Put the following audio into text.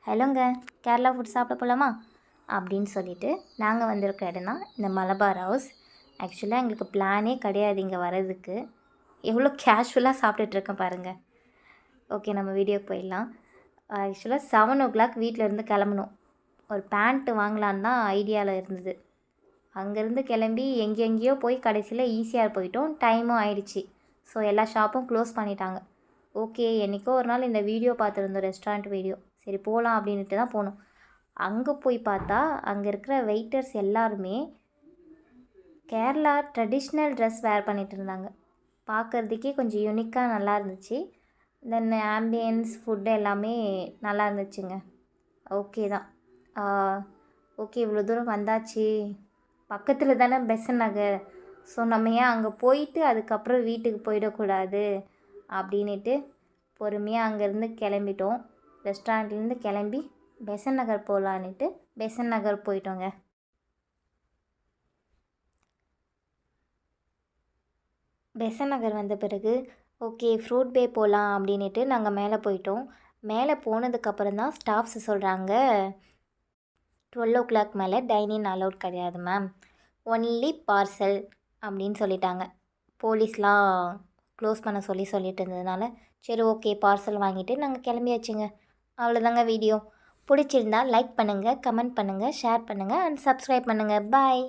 ஹலோங்க, Kerala food சாப்பிட போகலாமா அப்படின்னு சொல்லிட்டு நாங்கள் வந்திருக்க இடம் தான் இந்த மலபார் ஹவுஸ். ஆக்சுவலாக எங்களுக்கு பிளானே கிடையாது இங்கே வர்றதுக்கு. எவ்வளோ கேஷுவலாக சாப்பிட்டுட்ருக்கேன் பாருங்கள். ஓகே, நம்ம வீடியோக்கு போயிடலாம். ஆக்சுவலாக 7 o'clock வீட்டிலேருந்து கிளம்பணும். ஒரு பேண்ட்டு வாங்கலான்னு தான் ஐடியாவில் இருந்தது. அங்கேருந்து கிளம்பி எங்கெங்கேயோ போய் கடைசியில் ஈஸியாக போயிட்டோம். டைமும் ஆயிடுச்சு. ஸோ எல்லா ஷாப்பும் க்ளோஸ் பண்ணிட்டாங்க. ஓகே, என்றைக்கோ ஒரு நாள் இந்த வீடியோ பார்த்துருந்தோம், ரெஸ்டாரண்ட் வீடியோ. சரி போகலாம் அப்படின்ட்டு தான் போனோம். அங்கே போய் பார்த்தா அங்கே இருக்கிற வெயிட்டர்ஸ் எல்லாருமே கேரளா ட்ரெடிஷ்னல் ட்ரெஸ் வேர் பண்ணிகிட்டு இருந்தாங்க. பார்க்குறதுக்கே கொஞ்சம் யூனிக்காக நல்லா இருந்துச்சு. தென் ஆம்பியன்ஸ் ஃபுட்டு எல்லாமே நல்லா இருந்துச்சுங்க. ஓகே தான். ஓகே, இவ்வளோ தூரம் வந்தாச்சு, பக்கத்தில் தானே பெசன்ட் நகர். ஸோ நம்ம ஏன் அங்கே போயிட்டு அதுக்கப்புறம் வீட்டுக்கு போயிடக்கூடாது அப்படின்ட்டு பொறுமையாக அங்கேருந்து கிளம்பிட்டோம். ரெஸ்டாரண்ட்லேருந்து கிளம்பி பெசன்ட் நகர் போகலான்ட்டு பெசன்ட் நகர் போயிட்டோங்க. பெசன்ட் நகர் வந்த பிறகு ஓகே ஃப்ரூட் பே போகலாம் அப்படின்ட்டு நாங்கள் மேலே போயிட்டோம். மேலே போனதுக்கப்புறம் தான் ஸ்டாஃப்ஸ் சொல்கிறாங்க, 12 o'clock மேலே டைனிங் அலௌட் கிடையாது மேம், ஒன்லி பார்சல் அப்படின்னு சொல்லிட்டாங்க. போலீஸ்லாம் க்ளோஸ் பண்ண சொல்லிட்டு இருந்ததுனால சரி ஓகே பார்சல் வாங்கிட்டு நாங்கள் கிளம்பியாச்சுங்க. அவ்வளோதாங்க வீடியோ. பிடிச்சிருந்தா லைக் பண்ணுங்கள், கமெண்ட் பண்ணுங்கள், ஷேர் பண்ணுங்கள் அண்ட் சப்ஸ்கிரைப் பண்ணுங்கள். பாய்.